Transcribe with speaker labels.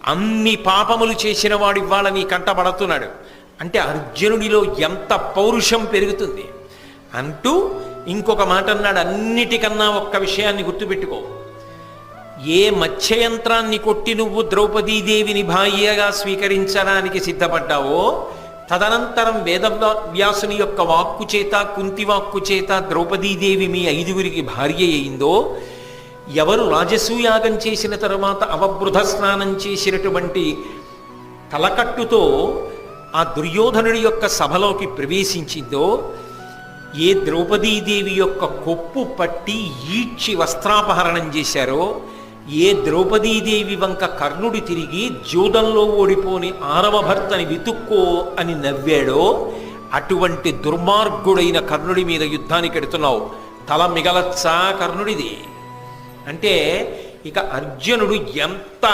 Speaker 1: అన్ని పాపములు చేసిన వాడు ఇవాళ నీ కంటపడుతున్నాడు అంటే అర్జునుడిలో ఎంత పౌరుషం పెరుగుతుంది అంటూ ఇంకొక మాట అన్నాడు. అన్నిటికన్నా ఒక్క విషయాన్ని గుర్తుపెట్టుకో. ఏ మత్స్యయంత్రాన్ని కొట్టి నువ్వు ద్రౌపదీదేవిని భార్యగా స్వీకరించడానికి సిద్ధపడ్డావో తదనంతరం వేదవ్యాసుని యొక్క వాక్కు చేత కుంతి వాక్కు చేత ద్రౌపదీదేవి మీ 5గురికి భార్య అయిందో, ఎవరు రాజసూయాగం చేసిన తరువాత అవబృధ స్నానం చేసినటువంటి తలకట్టుతో ఆ దుర్యోధనుడి యొక్క సభలోకి ప్రవేశించిందో, ఏ ద్రౌపదీదేవి యొక్క కొప్పు పట్టి ఈడ్చి వస్త్రాపహరణం చేశారో, ఏ ద్రౌపదీదేవి వంక కర్ణుడు తిరిగి జూదంలో ఓడిపోని 6వ భర్తని వెతుక్కో అని నవ్వాడో, అటువంటి దుర్మార్గుడైన కర్ణుడి మీద యుద్ధానికి ఎడుతున్నావు. తల మిగలచ్చా కర్ణుడిది అంటే ఇక అర్జునుడు ఎంత